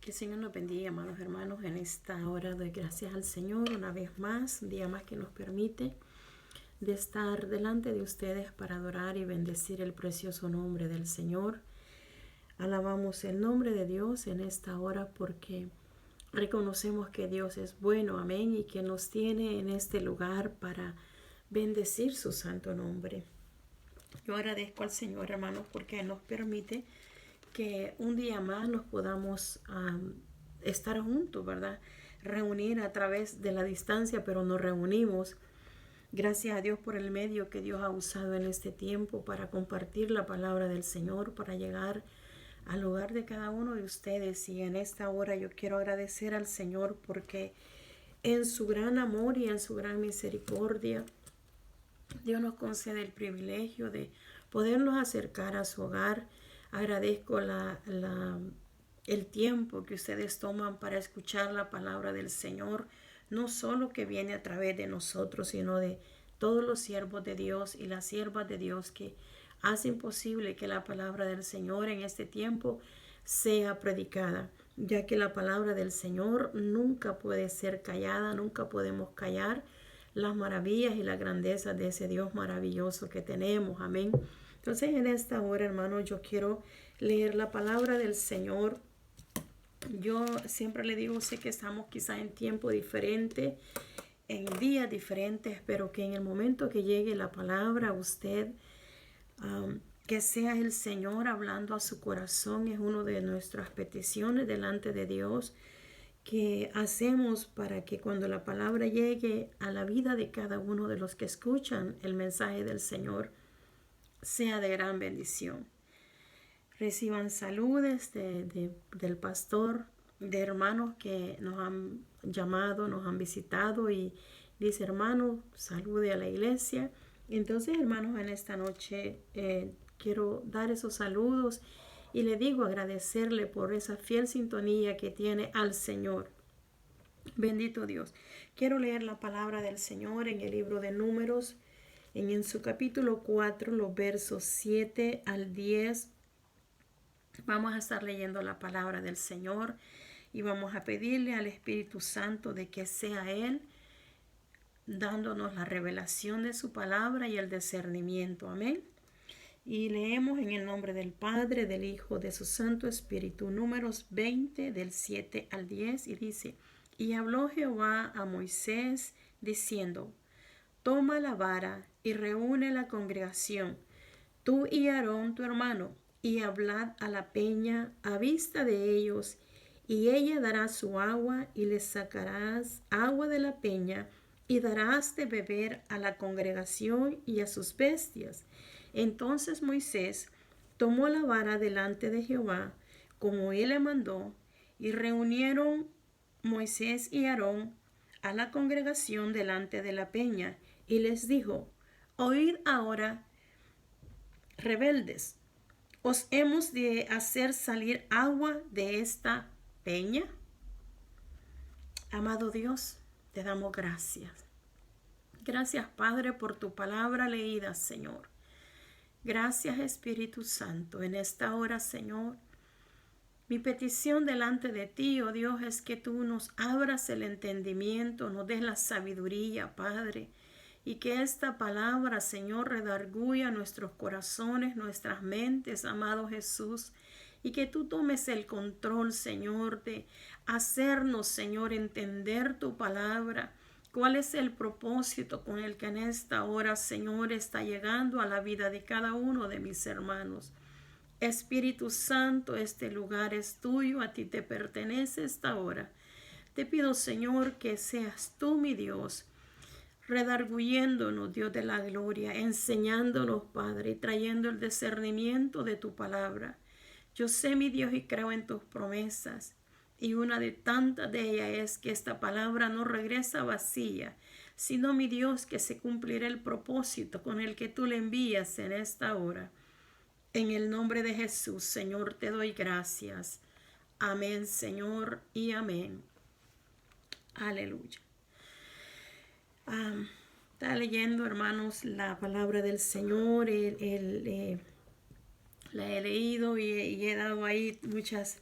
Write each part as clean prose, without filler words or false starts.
Que el Señor nos bendiga, amados hermanos. En esta hora doy gracias al Señor una vez más, un día más que nos permite de estar delante de ustedes para adorar y bendecir el precioso nombre del Señor. Alabamos el nombre de Dios en esta hora porque reconocemos que Dios es bueno, amén, y que nos tiene en este lugar para bendecir su santo nombre. Yo agradezco al Señor, hermanos, porque Él nos permite que un día más nos podamos estar juntos, ¿verdad? Reunir a través de la distancia, pero nos reunimos. Gracias a Dios por el medio que Dios ha usado en este tiempo para compartir la palabra del Señor, para llegar al hogar de cada uno de ustedes. Y en esta hora yo quiero agradecer al Señor porque en su gran amor y en su gran misericordia, Dios nos concede el privilegio de podernos acercar a su hogar. Agradezco el tiempo que ustedes toman para escuchar la palabra del Señor, no solo que viene a través de nosotros, sino de todos los siervos de Dios y las siervas de Dios que hacen posible que la palabra del Señor en este tiempo sea predicada, ya que la palabra del Señor nunca puede ser callada, nunca podemos callar las maravillas y la grandeza de ese Dios maravilloso que tenemos. Amén. Entonces en esta hora, hermanos, yo quiero leer la palabra del Señor. Yo siempre le digo, sé que estamos quizás en tiempo diferente, en días diferentes, pero que en el momento que llegue la palabra a usted, que sea el Señor hablando a su corazón, es una de nuestras peticiones delante de Dios que hacemos para que cuando la palabra llegue a la vida de cada uno de los que escuchan el mensaje del Señor, sea de gran bendición. Reciban saludes del pastor, de hermanos que nos han llamado, nos han visitado y dice, hermano, salude a la iglesia. Entonces, hermanos, en esta noche quiero dar esos saludos y le digo agradecerle por esa fiel sintonía que tiene al Señor. Bendito Dios. Quiero leer la palabra del Señor en el libro de Números, en su capítulo 4, los versos 7 al 10. Vamos a estar leyendo la palabra del Señor y vamos a pedirle al Espíritu Santo de que sea Él dándonos la revelación de su palabra y el discernimiento. Amén. Y leemos en el nombre del Padre, del Hijo, de su Santo Espíritu, Números 20, del 7 al 10, y dice, y habló Jehová a Moisés, diciendo, toma la vara y reúne la congregación, tú y Aarón tu hermano, y hablad a la peña a vista de ellos, y ella dará su agua, y les sacarás agua de la peña, y darás de beber a la congregación y a sus bestias. Entonces Moisés tomó la vara delante de Jehová, como él le mandó, y reunieron Moisés y Aarón a la congregación delante de la peña, y les dijo, oíd ahora, rebeldes, ¿os hemos de hacer salir agua de esta peña? Amado Dios, te damos gracias. Gracias, Padre, por tu palabra leída, Señor. Gracias, Espíritu Santo. En esta hora, Señor, mi petición delante de ti, oh Dios, es que tú nos abras el entendimiento, nos des la sabiduría, Padre, y que esta palabra, Señor, redarguya nuestros corazones, nuestras mentes, amado Jesús, y que tú tomes el control, Señor, de hacernos, Señor, entender tu palabra. ¿Cuál es el propósito con el que en esta hora, Señor, está llegando a la vida de cada uno de mis hermanos? Espíritu Santo, este lugar es tuyo, a ti te pertenece esta hora. Te pido, Señor, que seas tú, mi Dios, redarguyéndonos, Dios de la gloria, enseñándonos, Padre, y trayendo el discernimiento de tu palabra. Yo sé, mi Dios, y creo en tus promesas. Y una de tantas de ellas es que esta palabra no regresa vacía, sino, mi Dios, que se cumplirá el propósito con el que tú le envías en esta hora. En el nombre de Jesús, Señor, te doy gracias. Amén, Señor, y amén. Aleluya. Está leyendo, hermanos, la palabra del Señor. La he leído y he dado ahí muchas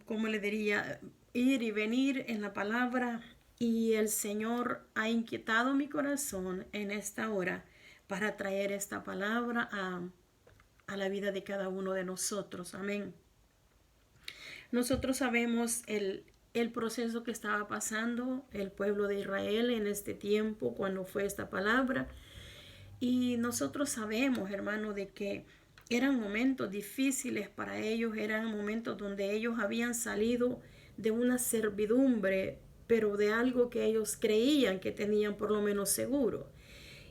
como le diría, ir y venir en la palabra. Y el Señor ha inquietado mi corazón en esta hora para traer esta palabra a la vida de cada uno de nosotros. Amén. Nosotros sabemos el proceso que estaba pasando el pueblo de Israel en este tiempo cuando fue esta palabra. Y nosotros sabemos, hermano, de que eran momentos difíciles para ellos, eran momentos donde ellos habían salido de una servidumbre, pero de algo que ellos creían que tenían por lo menos seguro.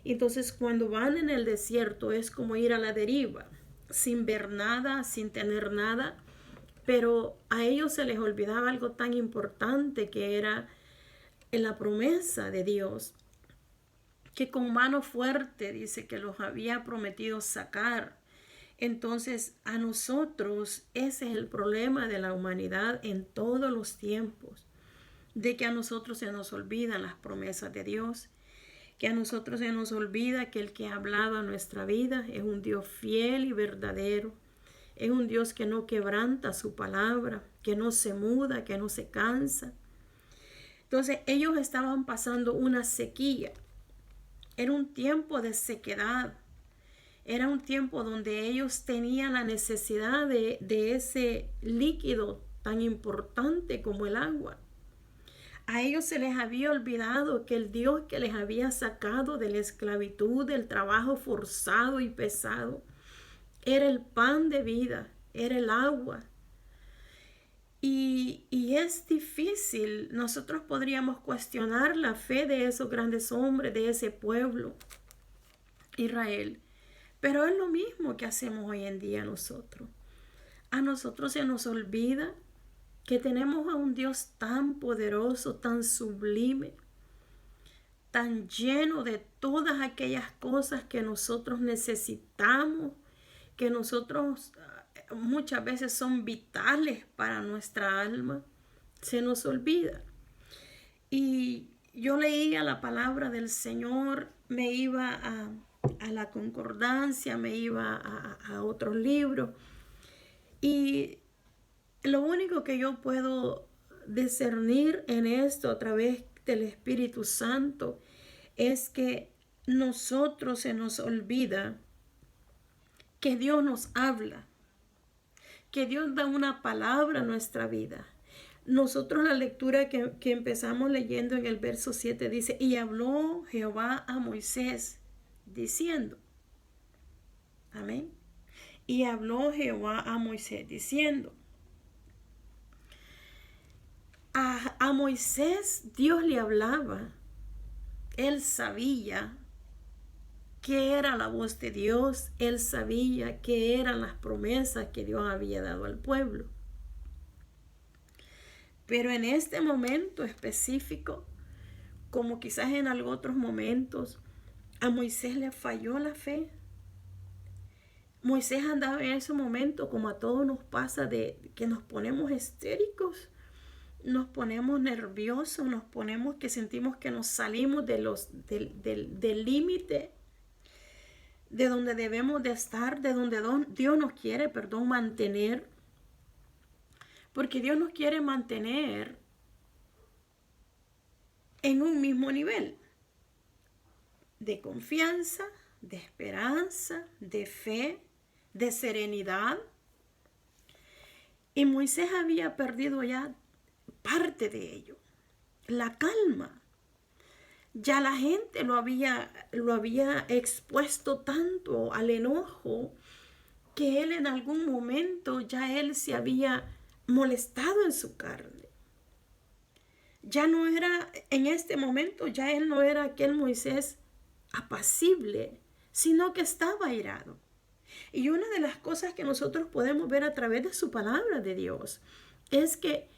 Entonces, cuando van en el desierto es como ir a la deriva, sin ver nada, sin tener nada, pero a ellos se les olvidaba algo tan importante que era la promesa de Dios, que con mano fuerte dice que los había prometido sacar. Entonces, a nosotros ese es el problema de la humanidad en todos los tiempos, de que a nosotros se nos olvidan las promesas de Dios, que a nosotros se nos olvida que el que ha hablado a nuestra vida es un Dios fiel y verdadero, es un Dios que no quebranta su palabra, que no se muda, que no se cansa. Entonces ellos estaban pasando una sequía, era un tiempo de sequedad, era un tiempo donde ellos tenían la necesidad de ese líquido tan importante como el agua. A ellos se les había olvidado que el Dios que les había sacado de la esclavitud, del trabajo forzado y pesado, era el pan de vida, era el agua. Y es difícil, nosotros podríamos cuestionar la fe de esos grandes hombres, de ese pueblo, Israel. Pero es lo mismo que hacemos hoy en día nosotros. A nosotros se nos olvida que tenemos a un Dios tan poderoso, tan sublime, tan lleno de todas aquellas cosas que nosotros necesitamos, que nosotros muchas veces son vitales para nuestra alma. Se nos olvida. Y yo leía la palabra del Señor, me iba a la concordancia, me iba a otros libros, y lo único que yo puedo discernir en esto a través del Espíritu Santo es que nosotros se nos olvida que Dios nos habla, que Dios da una palabra a nuestra vida. Nosotros la lectura que empezamos leyendo en el verso 7 dice, y habló Jehová a Moisés diciendo, amén, y habló Jehová a Moisés diciendo. A Moisés Dios le hablaba, él sabía qué era la voz de Dios, él sabía qué eran las promesas que Dios había dado al pueblo. Pero en este momento específico, como quizás en otros momentos, a Moisés le falló la fe. Moisés andaba en ese momento, como a todos nos pasa, de que nos ponemos histéricos, nos ponemos nerviosos, nos ponemos que sentimos que nos salimos del límite, de donde debemos de estar, de donde Dios nos quiere, mantener. Porque Dios nos quiere mantener en un mismo nivel de confianza, de esperanza, de fe, de serenidad. Y Moisés había perdido ya parte de ello, la calma. Ya la gente lo había expuesto tanto al enojo que él en algún momento ya él se había molestado en su carne. Ya no era, en este momento ya él no era aquel Moisés apacible, sino que estaba airado. Y una de las cosas que nosotros podemos ver a través de su palabra de Dios es que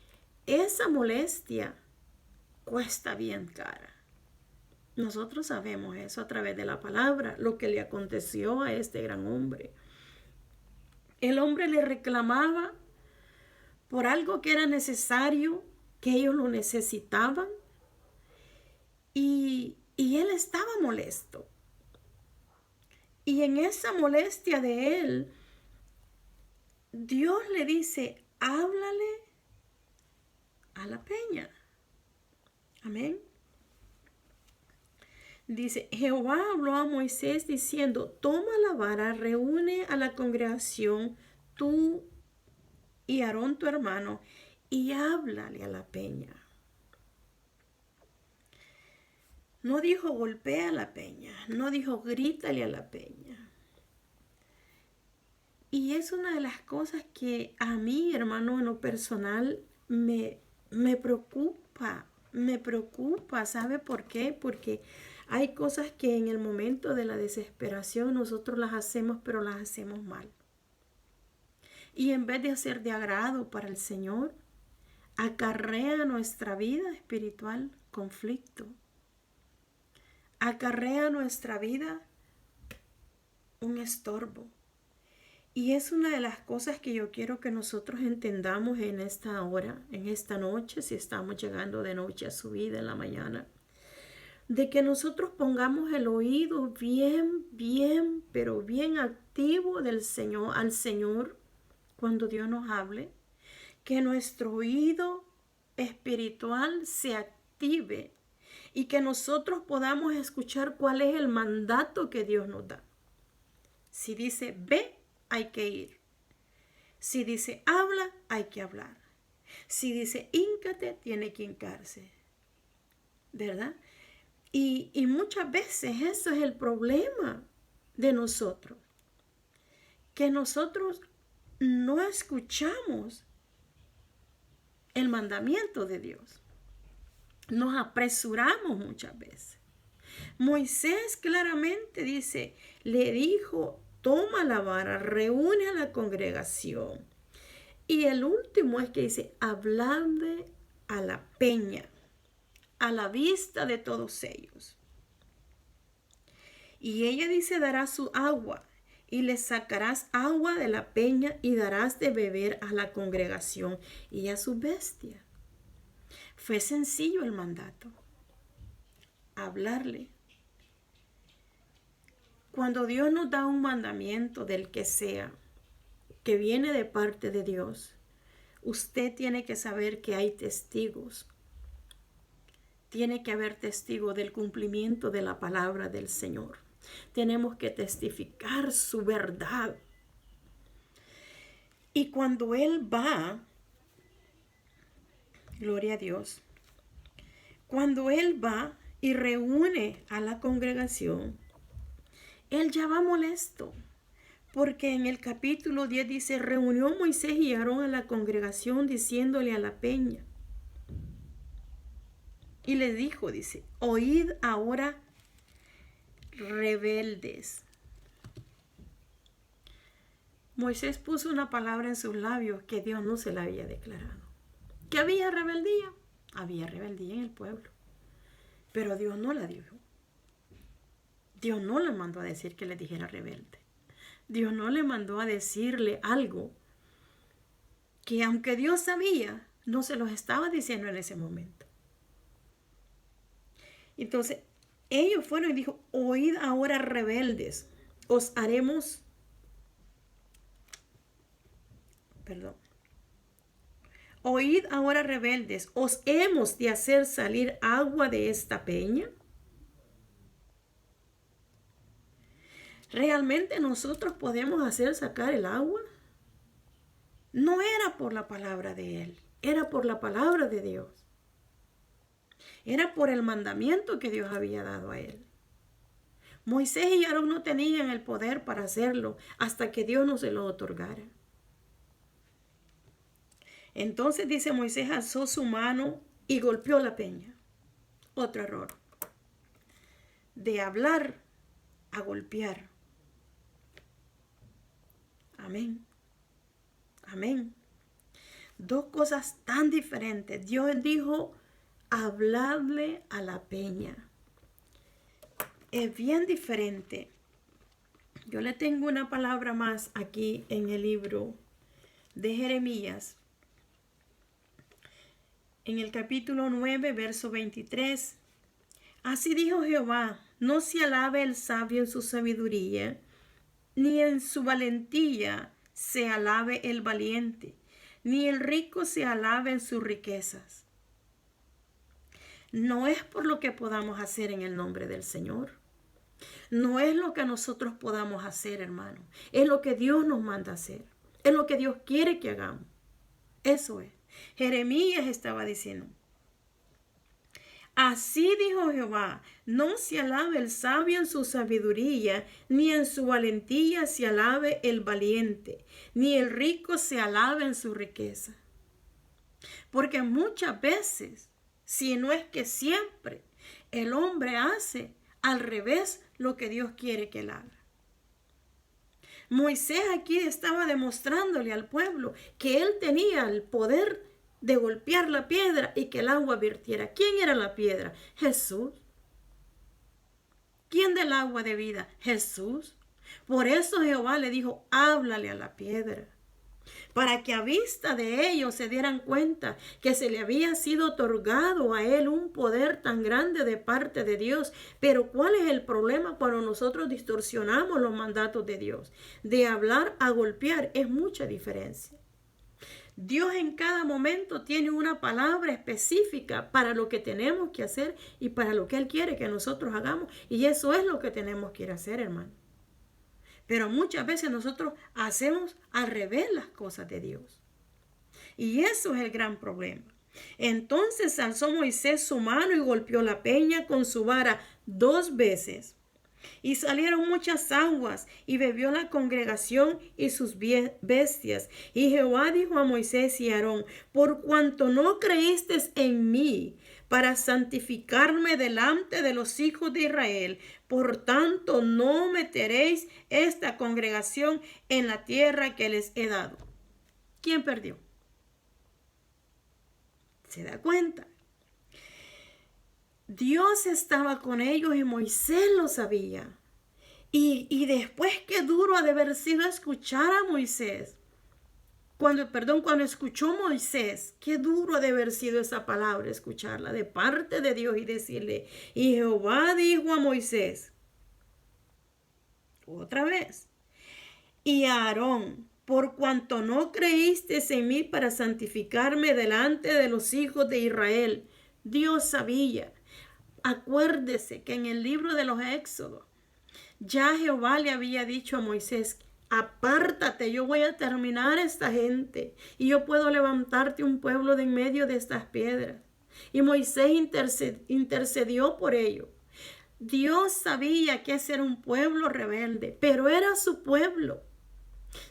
esa molestia cuesta bien cara. Nosotros sabemos eso a través de la palabra, lo que le aconteció a este gran hombre. El hombre le reclamaba por algo que era necesario, que ellos lo necesitaban, y él estaba molesto. Y en esa molestia de él, Dios le dice, háblale a la peña. Amén. Dice, Jehová habló a Moisés diciendo, toma la vara, reúne a la congregación, tú y Aarón tu hermano, y háblale a la peña. No dijo golpea a la peña, no dijo grítale a la peña. Y es una de las cosas que a mí, hermano, en lo personal me preocupa. Me preocupa, ¿sabe por qué? Porque hay cosas que en el momento de la desesperación nosotros las hacemos, pero las hacemos mal. Y en vez de hacer de agrado para el Señor, acarrea nuestra vida espiritual conflicto. Acarrea nuestra vida un estorbo. Y es una de las cosas que yo quiero que nosotros entendamos en esta hora, en esta noche, si estamos llegando de noche a su vida en la mañana, de que nosotros pongamos el oído bien, pero bien activo del Señor, al Señor, cuando Dios nos hable, que nuestro oído espiritual se active y que nosotros podamos escuchar cuál es el mandato que Dios nos da. Si dice ve, hay que ir. Si dice habla, hay que hablar. Si dice híncate, tiene que hincarse. ¿Verdad? Y muchas veces eso es el problema de nosotros. Que nosotros no escuchamos el mandamiento de Dios. Nos apresuramos muchas veces. Moisés claramente dice, le dijo, toma la vara, reúne a la congregación. Y el último es que dice, habladle a la peña, a la vista de todos ellos. Y ella dice, darás su agua, y le sacarás agua de la peña y darás de beber a la congregación y a su bestia. Fue sencillo el mandato. Hablarle. Cuando Dios nos da un mandamiento del que sea, que viene de parte de Dios, usted tiene que saber que hay testigos. Tiene que haber testigos del cumplimiento de la palabra del Señor. Tenemos que testificar su verdad. Y cuando Él va, gloria a Dios, cuando Él va y reúne a la congregación, Él ya va molesto. Porque en el capítulo 10 dice, reunió Moisés y Aarón a la congregación diciéndole a la peña. Y le dijo, dice, oíd ahora rebeldes. Moisés puso una palabra en sus labios que Dios no se la había declarado. ¿Que había rebeldía? Había rebeldía en el pueblo. Pero Dios no la dijo. Dios no le mandó a decir que le dijera rebelde. Dios no le mandó a decirle algo que aunque Dios sabía, no se los estaba diciendo en ese momento. Entonces, ellos fueron y dijo, oíd ahora rebeldes, os haremos, oíd ahora rebeldes, os hemos de hacer salir agua de esta peña. ¿Realmente nosotros podemos hacer sacar el agua? No era por la palabra de Él, era por la palabra de Dios. Era por el mandamiento que Dios había dado a Él. Moisés y Aarón no tenían el poder para hacerlo hasta que Dios no se lo otorgara. Entonces dice Moisés alzó su mano y golpeó la peña. Otro error. De hablar a golpear. Amén. Amén. Dos cosas tan diferentes. Dios dijo, habladle a la peña. Es bien diferente. Yo le tengo una palabra más aquí en el libro de Jeremías. En el capítulo 9, verso 23. Así dijo Jehová, no se alabe el sabio en su sabiduría, ni en su valentía se alabe el valiente, ni el rico se alabe en sus riquezas. No es por lo que podamos hacer en el nombre del Señor. No es lo que nosotros podamos hacer, hermano. Es lo que Dios nos manda hacer. Es lo que Dios quiere que hagamos. Eso es. Jeremías estaba diciendo: así dijo Jehová, no se alabe el sabio en su sabiduría, ni en su valentía se alabe el valiente, ni el rico se alabe en su riqueza. Porque muchas veces, si no es que siempre, el hombre hace al revés lo que Dios quiere que él haga. Moisés aquí estaba demostrándole al pueblo que él tenía el poder de golpear la piedra y que el agua vertiera. ¿Quién era la piedra? Jesús. ¿Quién del agua de vida? Jesús. Por eso Jehová le dijo: háblale a la piedra, para que a vista de ellos se dieran cuenta que se le había sido otorgado a él un poder tan grande de parte de Dios. Pero ¿cuál es el problema cuando nosotros distorsionamos los mandatos de Dios? De hablar a golpear es mucha diferencia. Dios en cada momento tiene una palabra específica para lo que tenemos que hacer y para lo que Él quiere que nosotros hagamos. Y eso es lo que tenemos que ir a hacer, hermano. Pero muchas veces nosotros hacemos al revés las cosas de Dios. Y eso es el gran problema. Entonces alzó Moisés su mano y golpeó la peña con su vara 2 veces. Y salieron muchas aguas, y bebió la congregación y sus bestias. Y Jehová dijo a Moisés y a Aarón: por cuanto no creísteis en mí para santificarme delante de los hijos de Israel, por tanto no meteréis esta congregación en la tierra que les he dado. ¿Quién perdió? ¿Se da cuenta? Dios estaba con ellos y Moisés lo sabía. Y después, qué duro ha de haber sido escuchar a Moisés. Cuando escuchó Moisés, qué duro ha de haber sido esa palabra, escucharla de parte de Dios y decirle: y Jehová dijo a Moisés, otra vez, y a Aarón: por cuanto no creíste en mí para santificarme delante de los hijos de Israel. Dios sabía. Acuérdese que en el libro de los Éxodos ya Jehová le había dicho a Moisés: apártate, yo voy a terminar esta gente y yo puedo levantarte un pueblo de en medio de estas piedras. Y Moisés intercedió por ello. Dios sabía que ese era un pueblo rebelde, pero era su pueblo.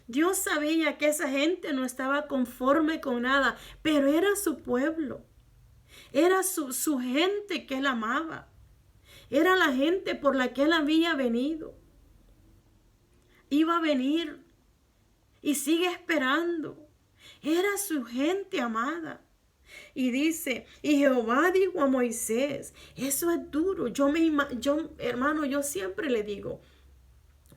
Dios sabía que esa gente no estaba conforme con nada, pero era su pueblo. Era su gente que él amaba. Era la gente por la que él había venido. Iba a venir y sigue esperando. Era su gente amada. Y dice: y Jehová dijo a Moisés. Eso es duro. Hermano, yo siempre le digo,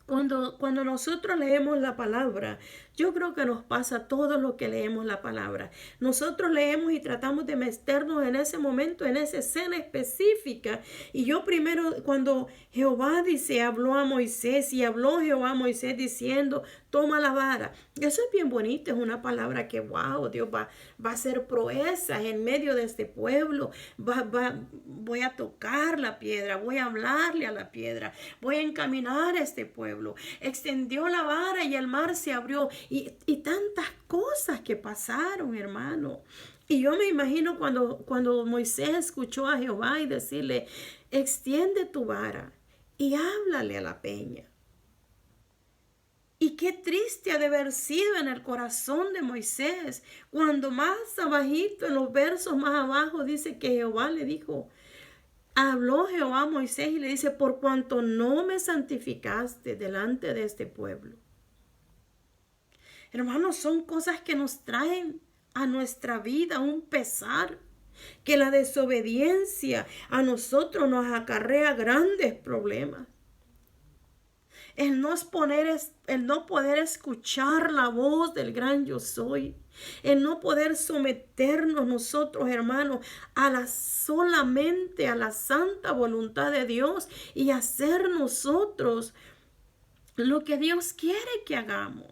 cuando nosotros leemos la palabra, yo creo que nos pasa todo lo que leemos la palabra. Nosotros leemos y tratamos de meternos en ese momento, en esa escena específica. Y yo primero, cuando Jehová habló a Moisés, y habló Jehová a Moisés diciendo: toma la vara. Eso es bien bonito, es una palabra que, wow, Dios va a hacer proezas en medio de este pueblo. Voy a tocar la piedra, voy a hablarle a la piedra, voy a encaminar a este pueblo. Extendió la vara y el mar se abrió. Y tantas cosas que pasaron, hermano. Y yo me imagino cuando Moisés escuchó a Jehová y decirle: extiende tu vara y háblale a la peña. Y qué triste ha de haber sido en el corazón de Moisés cuando más abajito, en los versos más abajo, dice que Jehová le dijo, habló Jehová a Moisés y le dice: por cuanto no me santificaste delante de este pueblo. Hermanos, son cosas que nos traen a nuestra vida un pesar, que la desobediencia a nosotros nos acarrea grandes problemas. El no poder escuchar la voz del gran yo soy. El no poder someternos nosotros, hermanos, solamente a la santa voluntad de Dios y hacer nosotros lo que Dios quiere que hagamos.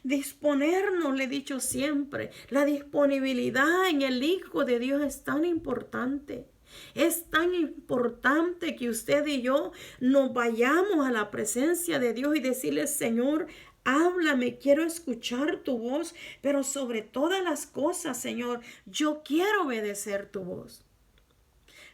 Disponernos, le he dicho siempre, la disponibilidad en el Hijo de Dios es tan importante. Es tan importante que usted y yo nos vayamos a la presencia de Dios y decirle: Señor, háblame, quiero escuchar tu voz, pero sobre todas las cosas, Señor, yo quiero obedecer tu voz.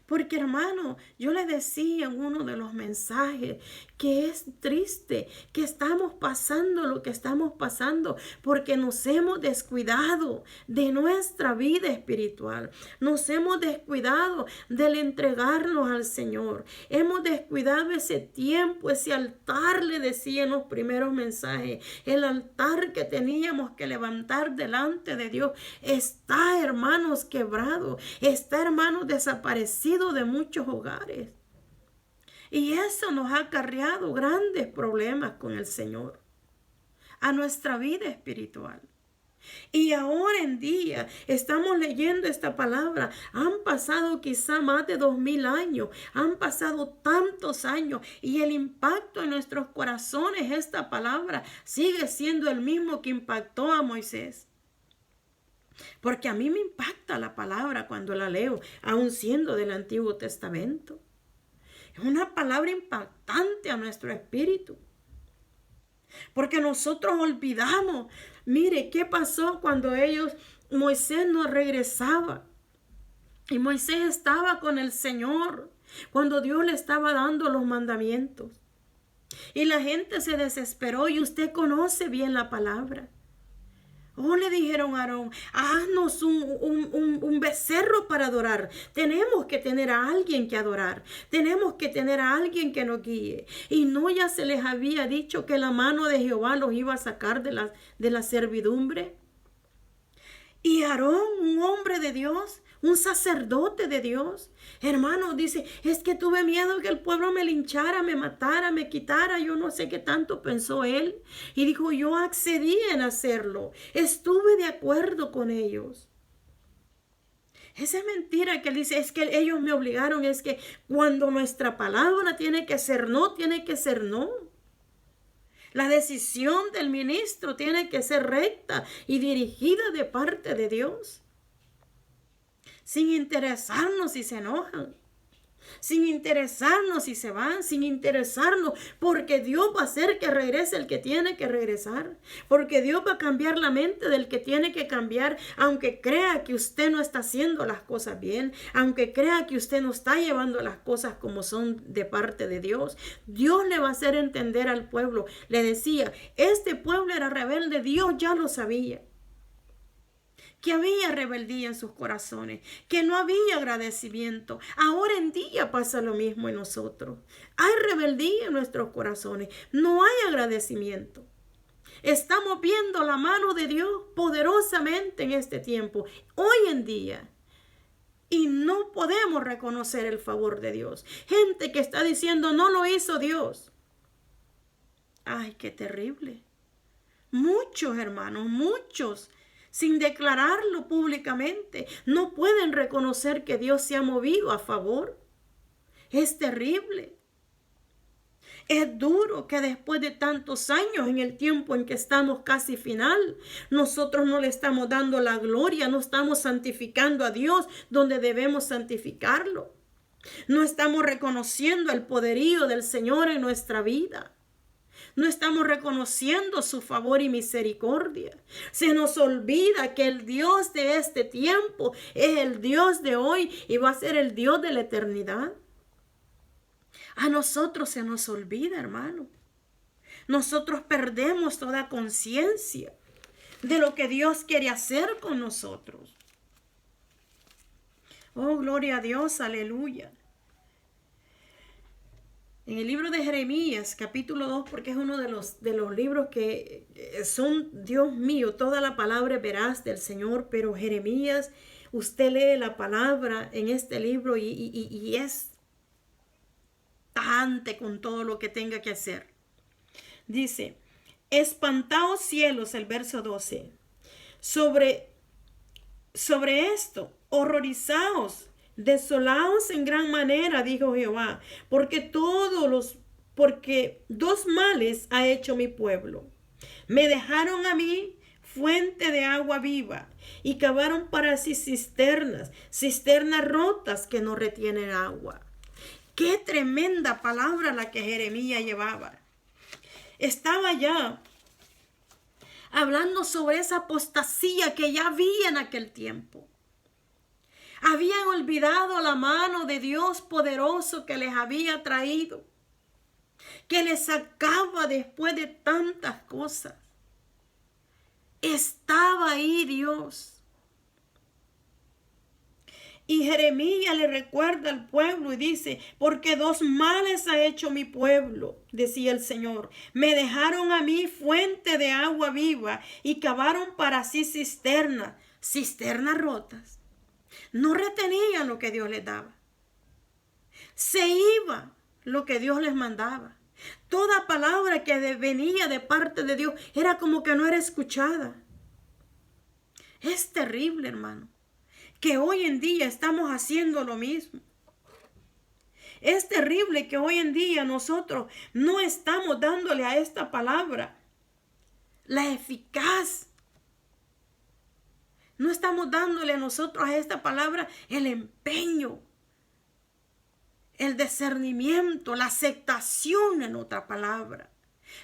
Porque, hermano, yo le decía en uno de los mensajes que es triste que estamos pasando lo que estamos pasando porque nos hemos descuidado de nuestra vida espiritual. Nos hemos descuidado del entregarnos al Señor. Hemos descuidado ese tiempo, ese altar, le decía en los primeros mensajes. El altar que teníamos que levantar delante de Dios está, hermanos, quebrado. Está, hermanos, desaparecido de muchos hogares. Y eso nos ha acarreado grandes problemas con el Señor, a nuestra vida espiritual. Y ahora en día estamos leyendo esta palabra. Han pasado quizá más de 2000 años. Han pasado tantos años. Y el impacto en nuestros corazones, esta palabra, sigue siendo el mismo que impactó a Moisés. Porque a mí me impacta la palabra cuando la leo, aun siendo del Antiguo Testamento. Es una palabra impactante a nuestro espíritu. Porque nosotros olvidamos. Mire, ¿qué pasó cuando Moisés no regresaba? Y Moisés estaba con el Señor cuando Dios le estaba dando los mandamientos. Y la gente se desesperó, y usted conoce bien la palabra. Le dijeron a Aarón: haznos un becerro para adorar. Tenemos que tener a alguien que adorar. Tenemos que tener a alguien que nos guíe. Y no ya se les había dicho que la mano de Jehová los iba a sacar de la servidumbre. Y Aarón, un hombre de Dios, un sacerdote de Dios, hermano, dice: es que tuve miedo que el pueblo me linchara, me matara, me quitara. Yo no sé qué tanto pensó él. Y dijo: yo accedí en hacerlo. Estuve de acuerdo con ellos. Esa es mentira que él dice: es que ellos me obligaron. Es que cuando nuestra palabra tiene que ser no, tiene que ser no. La decisión del ministro tiene que ser recta y dirigida de parte de Dios. Sin interesarnos si se enojan. Sin interesarnos si se van. Sin interesarnos, porque Dios va a hacer que regrese el que tiene que regresar. Porque Dios va a cambiar la mente del que tiene que cambiar. Aunque crea que usted no está haciendo las cosas bien. Aunque crea que usted no está llevando las cosas como son de parte de Dios. Dios le va a hacer entender al pueblo. Le decía: este pueblo era rebelde. Dios ya lo sabía. Que había rebeldía en sus corazones, que no había agradecimiento. Ahora en día pasa lo mismo en nosotros. Hay rebeldía en nuestros corazones, no hay agradecimiento. Estamos viendo la mano de Dios poderosamente en este tiempo, hoy en día. Y no podemos reconocer el favor de Dios. Gente que está diciendo: no lo hizo Dios. Ay, qué terrible. Muchos hermanos, muchos, sin declararlo públicamente, no pueden reconocer que Dios se ha movido a favor. Es terrible. Es duro que después de tantos años, en el tiempo en que estamos casi final, nosotros no le estamos dando la gloria, no estamos santificando a Dios donde debemos santificarlo. No estamos reconociendo el poderío del Señor en nuestra vida. No estamos reconociendo su favor y misericordia. Se nos olvida que el Dios de este tiempo es el Dios de hoy y va a ser el Dios de la eternidad. A nosotros se nos olvida, hermano. Nosotros perdemos toda conciencia de lo que Dios quiere hacer con nosotros. Oh, gloria a Dios, aleluya. En el libro de Jeremías, capítulo 2, porque es uno de los libros que son, Dios mío, toda la palabra es veraz del Señor, pero Jeremías, usted lee la palabra en este libro y es tajante con todo lo que tenga que hacer. Dice: espantaos cielos, el verso 12, sobre esto, horrorizaos, desolaos en gran manera, dijo Jehová, porque dos males ha hecho mi pueblo. Me dejaron a mí fuente de agua viva y cavaron para sí cisternas, cisternas rotas que no retienen agua. Qué tremenda palabra la que Jeremías llevaba. Estaba ya hablando sobre esa apostasía que ya había en aquel tiempo. Habían olvidado la mano de Dios poderoso que les había traído, que les sacaba después de tantas cosas. Estaba ahí Dios. Y Jeremías le recuerda al pueblo y dice, porque dos males ha hecho mi pueblo, decía el Señor. Me dejaron a mí fuente de agua viva y cavaron para sí cisternas rotas. No retenían lo que Dios les daba. Se iba lo que Dios les mandaba. Toda palabra que venía de parte de Dios era como que no era escuchada. Es terrible, hermano, que hoy en día estamos haciendo lo mismo. Es terrible que hoy en día nosotros no estamos dándole a esta palabra la eficaz. No estamos dándole a nosotros a esta palabra el empeño, el discernimiento, la aceptación en otra palabra.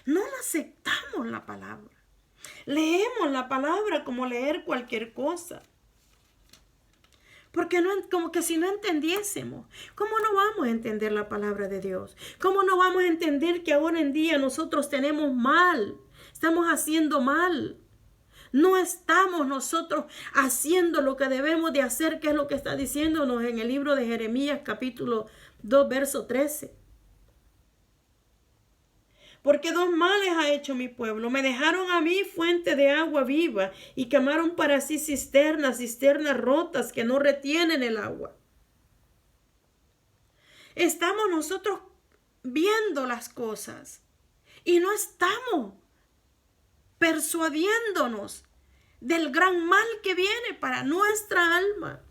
No la aceptamos la palabra. Leemos la palabra como leer cualquier cosa. Porque no, como que si no entendiésemos, ¿cómo no vamos a entender la palabra de Dios? ¿Cómo no vamos a entender que ahora en día nosotros tenemos mal? Estamos haciendo mal. No estamos nosotros haciendo lo que debemos de hacer, que es lo que está diciéndonos en el libro de Jeremías capítulo 2, verso 13. Porque dos males ha hecho mi pueblo. Me dejaron a mí fuente de agua viva y quemaron para sí cisternas rotas que no retienen el agua. Estamos nosotros viendo las cosas y no estamos persuadiéndonos del gran mal que viene para nuestra alma.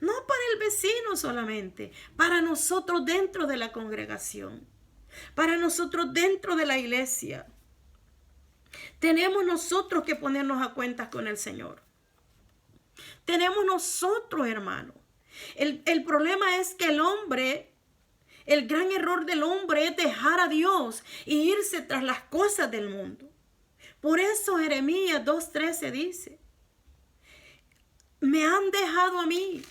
No para el vecino solamente, para nosotros dentro de la congregación. Para nosotros dentro de la iglesia. Tenemos nosotros que ponernos a cuentas con el Señor. Tenemos nosotros, hermanos. El problema es que el gran error del hombre es dejar a Dios e irse tras las cosas del mundo. Por eso Jeremías 2:13 dice, me han dejado a mí.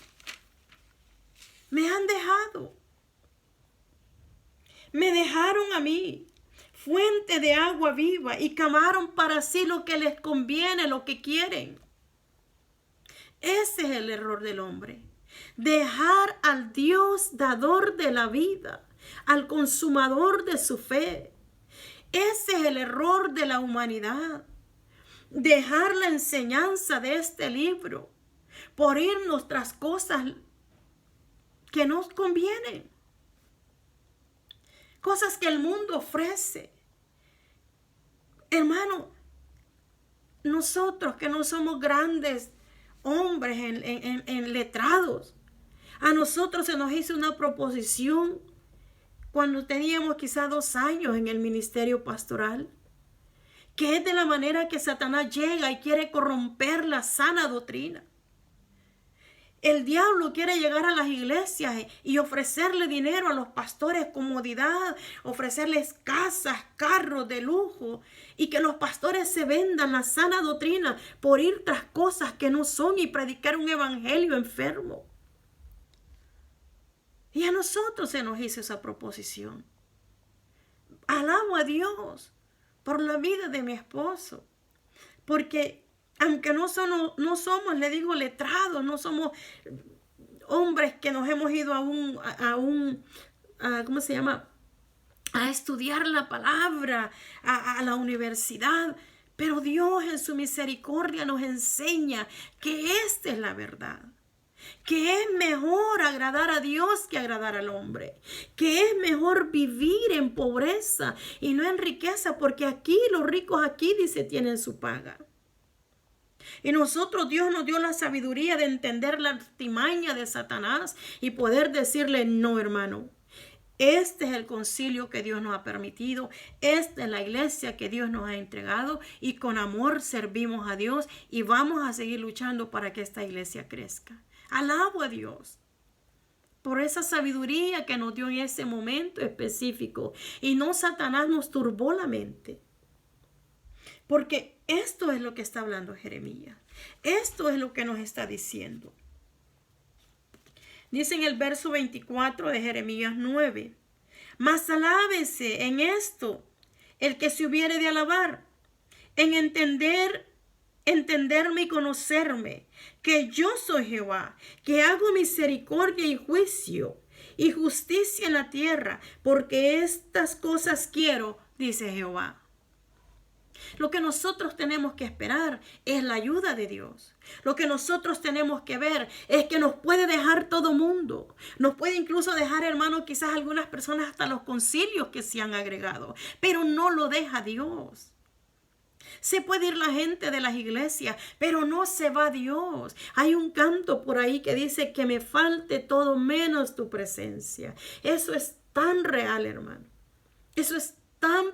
Me han dejado. Me dejaron a mí fuente de agua viva y cavaron para sí lo que les conviene, lo que quieren. Ese es el error del hombre. Dejar al Dios dador de la vida, al consumador de su fe. Ese es el error de la humanidad. Dejar la enseñanza de este libro por irnos tras cosas que nos convienen. Cosas que el mundo ofrece. Hermano, nosotros que no somos grandes hombres en letrados, a nosotros se nos hizo una proposición cuando teníamos quizá 2 años en el ministerio pastoral, que es de la manera que Satanás llega y quiere corromper la sana doctrina. El diablo quiere llegar a las iglesias y ofrecerle dinero a los pastores, comodidad, ofrecerles casas, carros de lujo y que los pastores se vendan la sana doctrina por ir tras cosas que no son y predicar un evangelio enfermo. Y a nosotros se nos hizo esa proposición. Alabo a Dios por la vida de mi esposo, porque aunque no somos, le digo, letrados, no somos hombres que nos hemos ido ¿cómo se llama? A estudiar la palabra, a la universidad. Pero Dios en su misericordia nos enseña que esta es la verdad. Que es mejor agradar a Dios que agradar al hombre. Que es mejor vivir en pobreza y no en riqueza, porque aquí los ricos aquí, dice, tienen su paga. Y nosotros, Dios nos dio la sabiduría de entender la artimaña de Satanás y poder decirle, no, hermano, Este es el concilio que Dios nos ha permitido. Esta es la iglesia que Dios nos ha entregado y con amor servimos a Dios y vamos a seguir luchando para que esta iglesia crezca. Alabo a Dios por esa sabiduría que nos dio en ese momento específico y no Satanás nos turbó la mente. Porque esto es lo que está hablando Jeremías. Esto es lo que nos está diciendo. Dice en el verso 24 de Jeremías 9. Mas alábese en esto el que se hubiere de alabar, en entenderme y conocerme, que yo soy Jehová, que hago misericordia y juicio y justicia en la tierra, porque estas cosas quiero, dice Jehová. Lo que nosotros tenemos que esperar es la ayuda de Dios. Lo que nosotros tenemos que ver es que nos puede dejar todo mundo. Nos puede incluso dejar, hermano, quizás algunas personas hasta los concilios que se han agregado. Pero no lo deja Dios. Se puede ir la gente de las iglesias, pero no se va Dios. Hay un canto por ahí que dice que me falte todo menos tu presencia. Eso es tan real, hermano. Eso es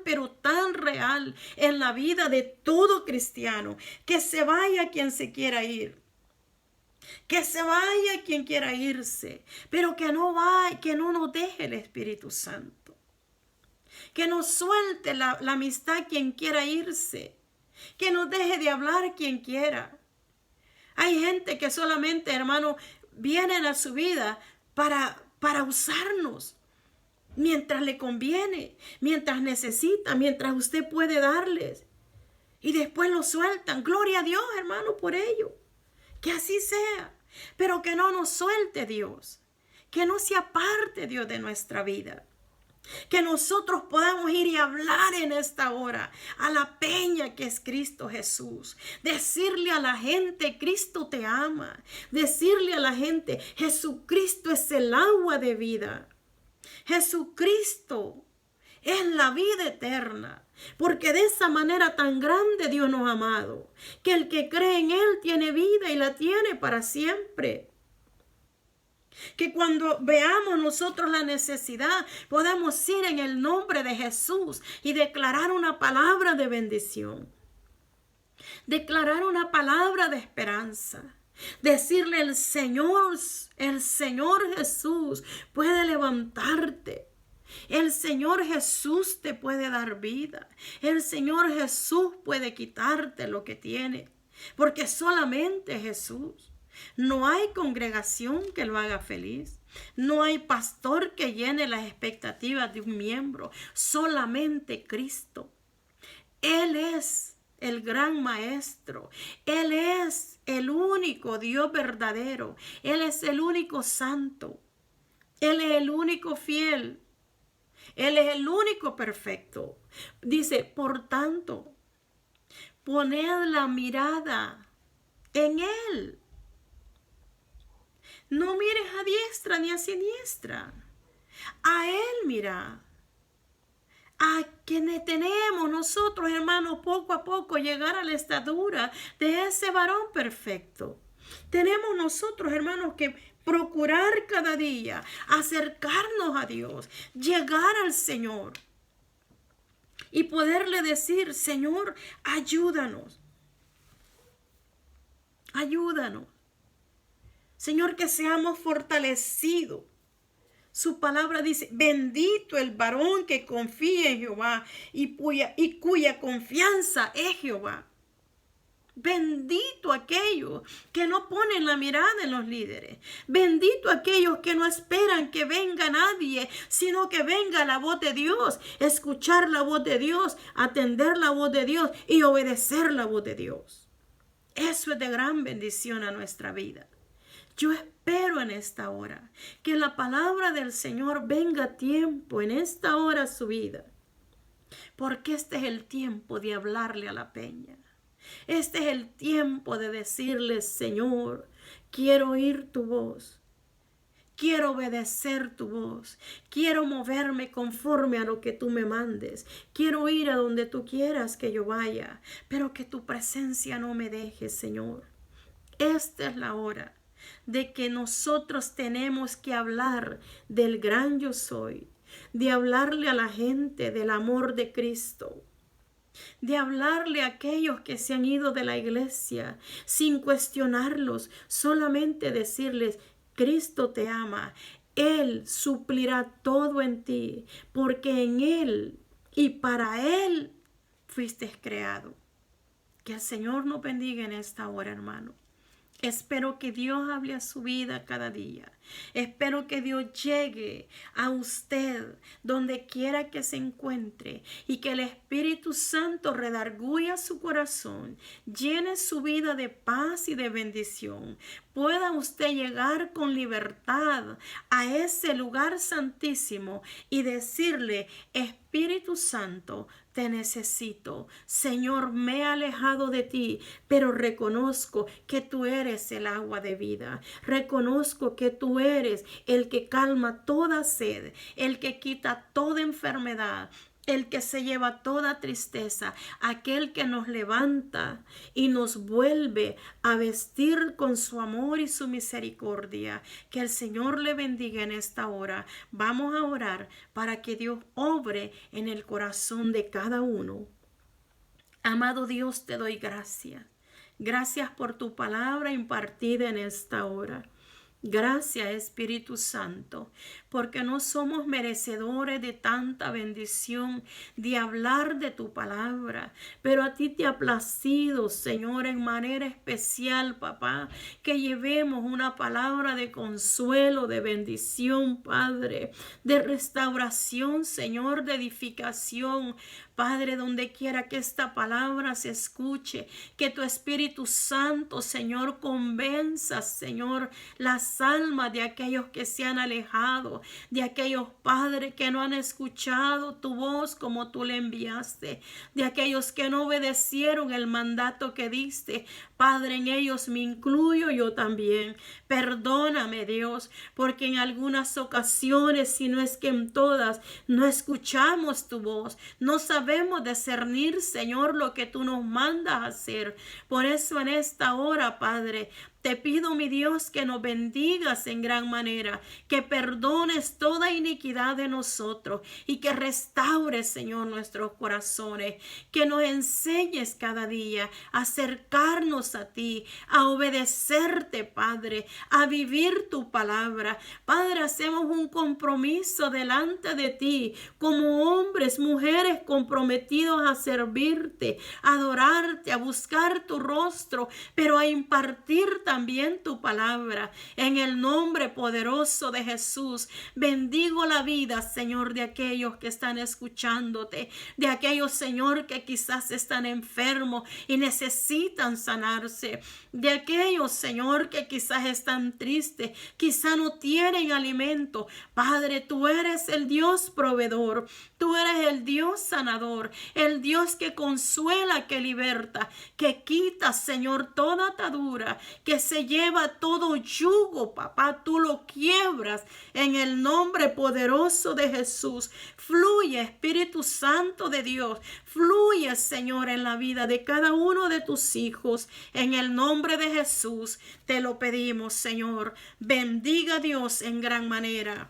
pero tan real en la vida de todo cristiano. Que se vaya quien se quiera ir. Que se vaya quien quiera irse. Pero que no nos deje el Espíritu Santo. Que nos suelte la amistad quien quiera irse. Que nos deje de hablar quien quiera. Hay gente que solamente, hermano, vienen a su vida para usarnos. Mientras le conviene, mientras necesita, mientras usted puede darles. Y después lo sueltan. Gloria a Dios, hermano, por ello. Que así sea. Pero que no nos suelte Dios. Que no se aparte Dios de nuestra vida. Que nosotros podamos ir y hablar en esta hora a la peña que es Cristo Jesús. Decirle a la gente, Cristo te ama. Decirle a la gente, Jesucristo es el agua de vida. Jesucristo es la vida eterna, porque de esa manera tan grande Dios nos ha amado, que el que cree en Él tiene vida y la tiene para siempre. Que cuando veamos nosotros la necesidad, podamos ir en el nombre de Jesús y declarar una palabra de bendición, declarar una palabra de esperanza. Decirle el Señor Jesús puede levantarte. El Señor Jesús te puede dar vida. El Señor Jesús puede quitarte lo que tiene. Porque solamente Jesús. No hay congregación que lo haga feliz. No hay pastor que llene las expectativas de un miembro. Solamente Cristo. Él es el gran maestro. Él es el único Dios verdadero. Él es el único santo. Él es el único fiel. Él es el único perfecto. Dice, por tanto, poned la mirada en Él. No mires a diestra ni a siniestra. A Él mira. A quienes tenemos nosotros, hermanos, poco a poco llegar a la estatura de ese varón perfecto. Tenemos nosotros, hermanos, que procurar cada día, acercarnos a Dios, llegar al Señor y poderle decir, Señor, ayúdanos. Ayúdanos. Señor, que seamos fortalecidos. Su palabra dice, bendito el varón que confía en Jehová y cuya confianza es Jehová. Bendito aquellos que no ponen la mirada en los líderes. Bendito aquellos que no esperan que venga nadie, sino que venga la voz de Dios. Escuchar la voz de Dios, atender la voz de Dios y obedecer la voz de Dios. Eso es de gran bendición a nuestra vida. Yo espero en esta hora que la palabra del Señor venga a tiempo en esta hora a su vida. Porque este es el tiempo de hablarle a la peña. Este es el tiempo de decirle, Señor, quiero oír tu voz. Quiero obedecer tu voz. Quiero moverme conforme a lo que tú me mandes. Quiero ir a donde tú quieras que yo vaya. Pero que tu presencia no me deje, Señor. Esta es la hora de que nosotros tenemos que hablar del gran yo soy, de hablarle a la gente del amor de Cristo, de hablarle a aquellos que se han ido de la iglesia sin cuestionarlos, solamente decirles: Cristo te ama, Él suplirá todo en ti, porque en Él y para Él fuiste creado. Que el Señor nos bendiga en esta hora, hermano. Espero que Dios hable a su vida cada día. Espero que Dios llegue a usted donde quiera que se encuentre y que el Espíritu Santo redarguya su corazón, llene su vida de paz y de bendición. Pueda usted llegar con libertad a ese lugar santísimo y decirle: Espíritu Santo, te necesito. Señor, me he alejado de ti, pero reconozco que tú eres el agua de vida. Reconozco que tú eres el que calma toda sed, el que quita toda enfermedad, el que se lleva toda tristeza, aquel que nos levanta y nos vuelve a vestir con su amor y su misericordia. Que el Señor le bendiga en esta hora. Vamos a orar para que Dios obre en el corazón de cada uno. Amado Dios, te doy gracias. Gracias por tu palabra impartida en esta hora. Gracias, Espíritu Santo, porque no somos merecedores de tanta bendición, de hablar de tu palabra, pero a ti te ha placido, Señor, en manera especial, papá, que llevemos una palabra de consuelo, de bendición, Padre, de restauración, Señor, de edificación. Padre, donde quiera que esta palabra se escuche, que tu Espíritu Santo, Señor, convenza, Señor, las almas de aquellos que se han alejado, de aquellos, Padre, que no han escuchado tu voz como tú le enviaste, de aquellos que no obedecieron el mandato que diste. Padre, en ellos me incluyo yo también. Perdóname, Dios, porque en algunas ocasiones, si no es que en todas, no escuchamos tu voz, no sabemos discernir, Señor, lo que tú nos mandas a hacer. Por eso en esta hora, Padre, te pido, mi Dios, que nos bendigas en gran manera, que perdones toda iniquidad de nosotros y que restaures, Señor, nuestros corazones, que nos enseñes cada día a acercarnos a ti, a obedecerte, Padre, a vivir tu palabra. Padre, hacemos un compromiso delante de ti como hombres, mujeres comprometidos a servirte, a adorarte, a buscar tu rostro, pero a impartir también tu palabra. En el nombre poderoso de Jesús, bendigo la vida, Señor, de aquellos que están escuchándote, de aquellos, Señor, que quizás están enfermos y necesitan sanarse, de aquellos, Señor, que quizás están tristes, quizás no tienen alimento. Padre, tú eres el Dios proveedor, tú eres el Dios sanador, el Dios que consuela, que liberta, que quita, Señor, toda atadura, que se lleva todo yugo, papá, tú lo quiebras en el nombre poderoso de Jesús. Fluye, Espíritu Santo de Dios, fluye, Señor, en la vida de cada uno de tus hijos. En el nombre de Jesús te lo pedimos, Señor. Bendiga a Dios en gran manera.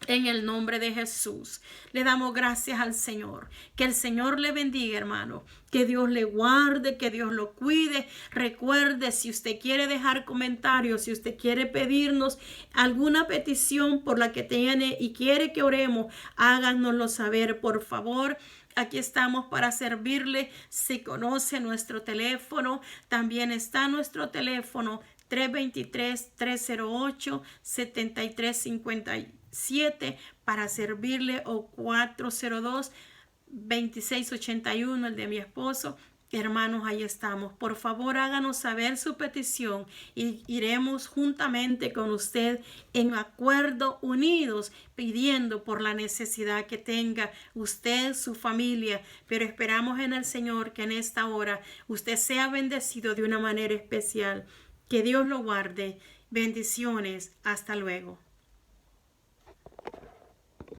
En el nombre de Jesús, le damos gracias al Señor. Que el Señor le bendiga, hermano. Que Dios le guarde, que Dios lo cuide. Recuerde, si usted quiere dejar comentarios, si usted quiere pedirnos alguna petición por la que tiene y quiere que oremos, háganoslo saber, por favor. Aquí estamos para servirle. Si conoce nuestro teléfono, también está nuestro teléfono 323-308-7357 para servirle, o 402-2681, el de mi esposo. Hermanos, ahí estamos. Por favor, háganos saber su petición y iremos juntamente con usted en acuerdo, unidos, pidiendo por la necesidad que tenga usted, su familia. Pero esperamos en el Señor que en esta hora usted sea bendecido de una manera especial. Que Dios lo guarde. Bendiciones. Hasta luego.